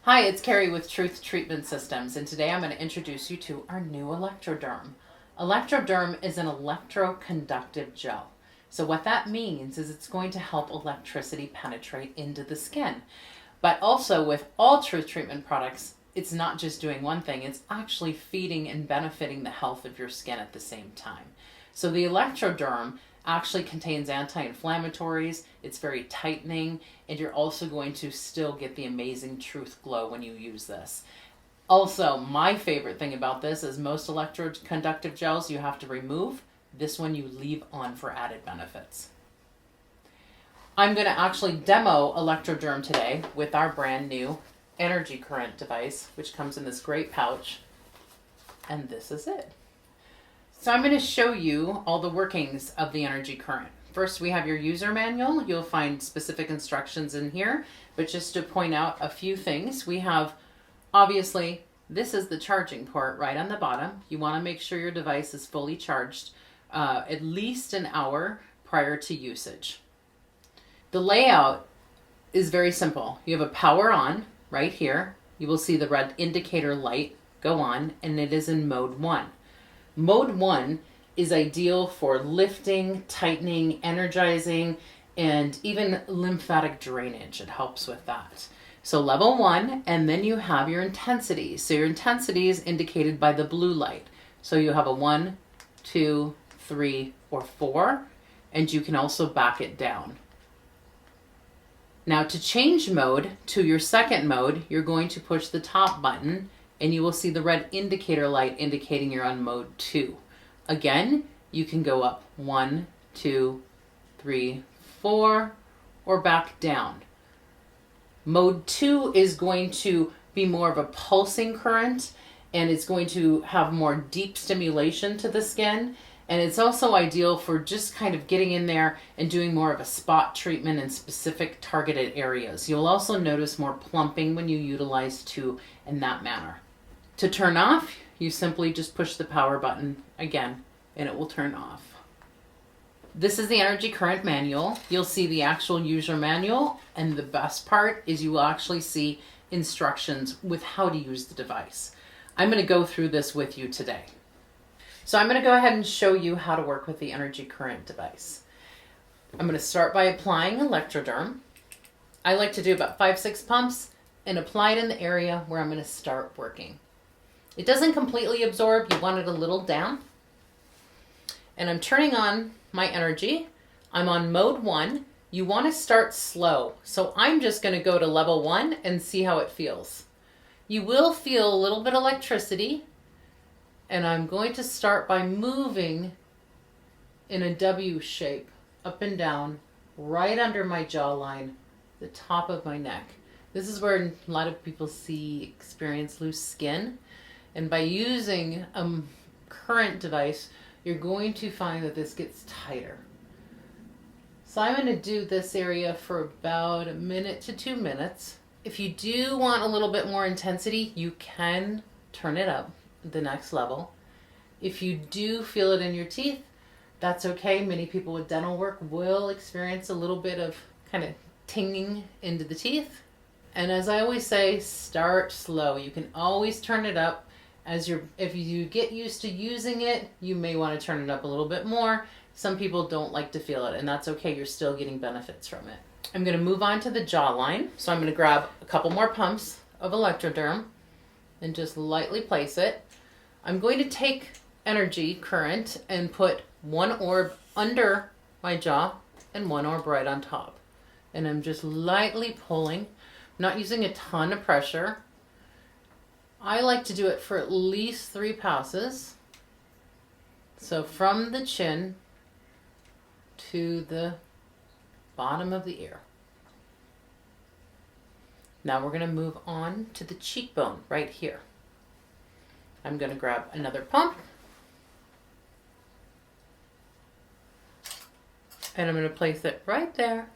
Hi, it's Carrie with Truth Treatment Systems, and today I'm going to introduce you to our new ElectroDerm. ElectroDerm is an electroconductive gel. So what that means is it's going to help electricity penetrate into the skin. But also with all Truth Treatment products, it's not just doing one thing, it's actually feeding and benefiting the health of your skin at the same time. So the ElectroDerm actually contains anti-inflammatories, it's very tightening, and you're also going to still get the amazing Truth glow when you use this. Also, my favorite thing about this is most electroconductive gels you have to remove. This one you leave on for added benefits. I'm going to actually demo ElectroDerm today with our brand new NRGY Current Device, which comes in this great pouch, and this is it. So I'm going to show you all the workings of the NRGY Current. First, we have your user manual. You'll find specific instructions in here, but just to point out a few things, we have, obviously, this is the charging port right on the bottom. You want to make sure your device is fully charged at least an hour prior to usage. The layout is very simple. You have a power on right here. You will see the red indicator light go on, and it is in mode 1. Mode 1 is ideal for lifting, tightening, energizing, and even lymphatic drainage. It helps with that. So level 1, and then you have your intensity. So your intensity is indicated by the blue light. So you have a 1, 2, 3, or 4, and you can also back it down. Now to change mode to your second mode, you're going to push the top button, and you will see the red indicator light indicating you're on mode 2. Again, you can go up 1, 2, 3, 4, or back down. Mode 2 is going to be more of a pulsing current, and it's going to have more deep stimulation to the skin. And it's also ideal for just kind of getting in there and doing more of a spot treatment in specific targeted areas. You'll also notice more plumping when you utilize 2 in that manner. To turn off, you simply just push the power button again, and it will turn off. This is the NRGY Current manual. You'll see the actual user manual, and the best part is you will actually see instructions with how to use the device. I'm going to go through this with you today. So I'm going to go ahead and show you how to work with the NRGY Current device. I'm going to start by applying ElectroDerm. I like to do about 5-6 pumps and apply it in the area where I'm going to start working. It doesn't completely absorb, you want it a little down. And I'm turning on my NRGY. I'm on mode 1. You want to start slow. So I'm just going to go to level 1 and see how it feels. You will feel a little bit of electricity. And I'm going to start by moving in a W shape, up and down, right under my jawline, the top of my neck. This is where a lot of people experience loose skin. And by using a current device, you're going to find that this gets tighter. So I'm going to do this area for about 1 minute to 2 minutes. If you do want a little bit more intensity, you can turn it up the next level. If you do feel it in your teeth, that's okay. Many people with dental work will experience a little bit of kind of tinging into the teeth. And as I always say, start slow. You can always turn it up. If you get used to using it, you may want to turn it up a little bit more. Some people don't like to feel it, and that's okay. You're still getting benefits from it. I'm going to move on to the jawline. So I'm going to grab a couple more pumps of ElectroDerm and just lightly place it. I'm going to take NRGY Current and put 1 orb under my jaw and 1 orb right on top. And I'm just lightly pulling, I'm not using a ton of pressure. I like to do it for at least 3 passes. So from the chin to the bottom of the ear. Now we're going to move on to the cheekbone right here. I'm going to grab another pump. And I'm going to place it right there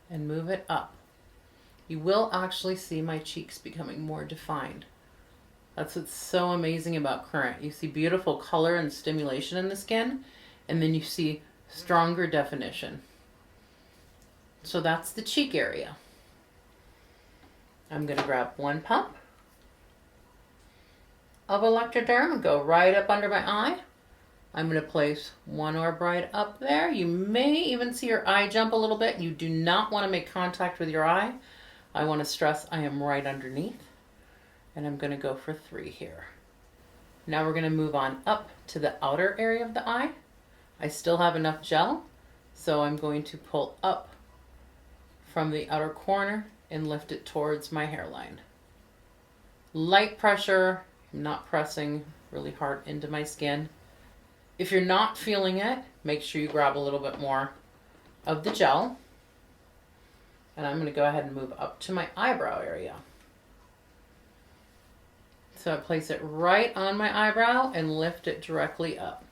and move it up. You will actually see my cheeks becoming more defined. That's what's so amazing about current. You see beautiful color and stimulation in the skin, and then you see stronger definition. So that's the cheek area. I'm going to grab one pump of ElectroDerm and go right up under my eye. I'm going to place one orb right up there. You may even see your eye jump a little bit. You do not want to make contact with your eye. I want to stress I am right underneath. And I'm going to go for 3 here. Now we're going to move on up to the outer area of the eye. I still have enough gel, so I'm going to pull up from the outer corner and lift it towards my hairline. Light pressure, I'm not pressing really hard into my skin. If you're not feeling it, make sure you grab a little bit more of the gel. And I'm going to go ahead and move up to my eyebrow area. So I place it right on my eyebrow and lift it directly up.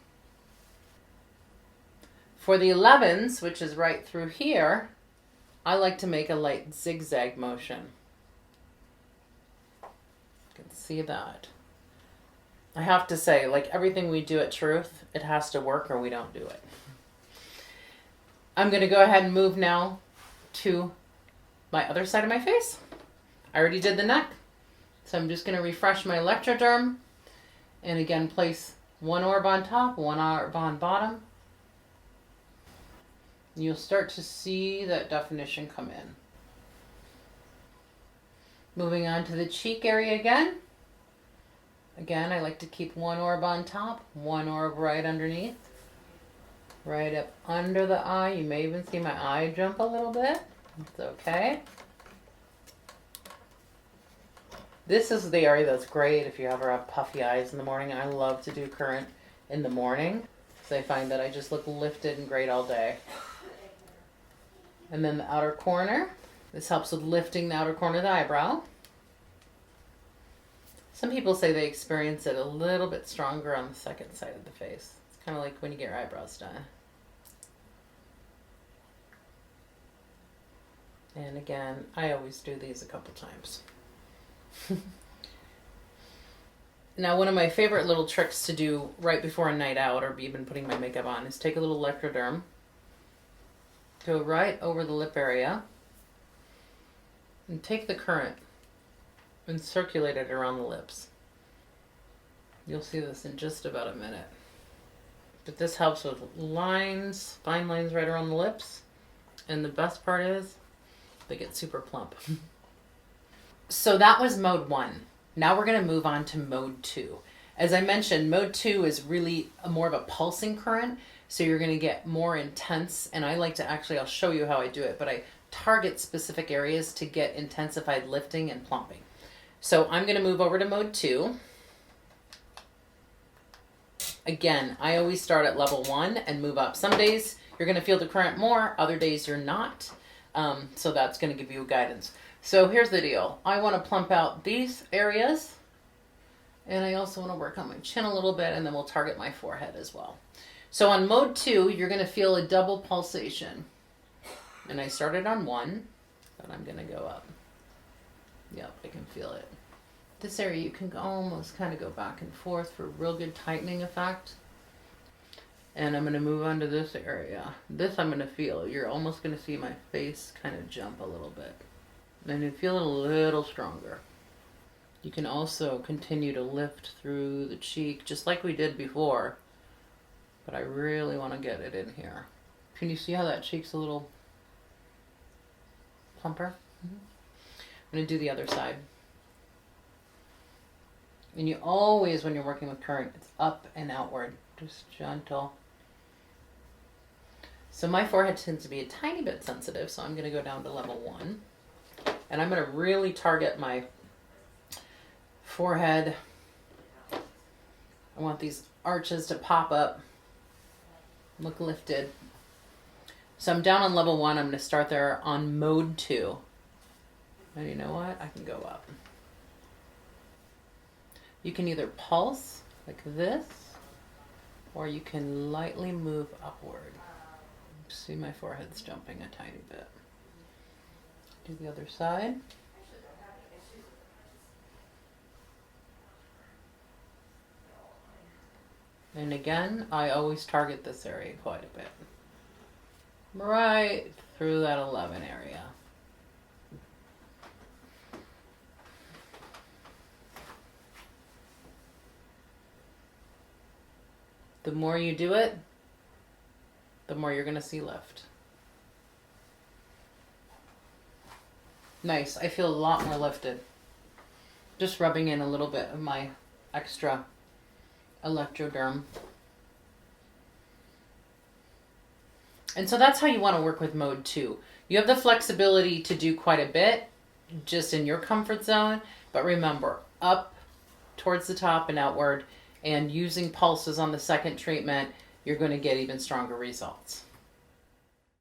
For the 11s, which is right through here, I like to make a light zigzag motion. You can see that. I have to say, like everything we do at Truth, it has to work or we don't do it. I'm going to go ahead and move now to my other side of my face. I already did the neck. So I'm just going to refresh my ElectroDerm and again place one orb on top, one orb on bottom. You'll start to see that definition come in. Moving on to the cheek area again. Again, I like to keep one orb on top, one orb right underneath. Right up under the eye. You may even see my eye jump a little bit. It's okay. This is the area that's great if you ever have puffy eyes in the morning. I love to do current in the morning because I find that I just look lifted and great all day. And then the outer corner. This helps with lifting the outer corner of the eyebrow. Some people say they experience it a little bit stronger on the second side of the face. It's kind of like when you get your eyebrows done. And again, I always do these a couple times. Now, one of my favorite little tricks to do right before a night out or even putting my makeup on is take a little ElectroDerm, go right over the lip area, and take the current and circulate it around the lips. You'll see this in just about a minute. But this helps with lines, fine lines right around the lips. And the best part is they get super plump. So that was mode 1. Now we're going to move on to mode 2. As I mentioned, mode 2 is really more of a pulsing current. So you're going to get more intense. And I like to actually, I'll show you how I do it, but I target specific areas to get intensified lifting and plumping. So I'm going to move over to mode 2. Again, I always start at level 1 and move up. Some days you're going to feel the current more, other days you're not. So that's going to give you guidance. So here's the deal. I want to plump out these areas. And I also want to work on my chin a little bit, and then we'll target my forehead as well. So on mode 2, you're going to feel a double pulsation. And I started on 1, but I'm going to go up. Yep, I can feel it. This area you can almost kind of go back and forth for a real good tightening effect. And I'm going to move on to this area. This I'm going to feel. You're almost going to see my face kind of jump a little bit. And you feel it a little stronger. You can also continue to lift through the cheek just like we did before. But I really want to get it in here. Can you see how that cheek's a little plumper? Mm-hmm. I'm going to do the other side. And you always, when you're working with current, it's up and outward. Just gentle. So my forehead tends to be a tiny bit sensitive, so I'm going to go down to level 1. And I'm going to really target my forehead. I want these arches to pop up, look lifted. So I'm down on level 1. I'm going to start there on mode 2. And you know what? I can go up. You can either pulse like this, or you can lightly move upward. See, my forehead's jumping a tiny bit. Do the other side. And again, I always target this area quite a bit. Right through that 11 area. The more you do it, the more you're going to see lift. Nice. I feel a lot more lifted. Just rubbing in a little bit of my extra ElectroDerm. And so that's how you want to work with mode 2. You have the flexibility to do quite a bit just in your comfort zone, but remember, up towards the top and outward, and using pulses on the second treatment, you're going to get even stronger results.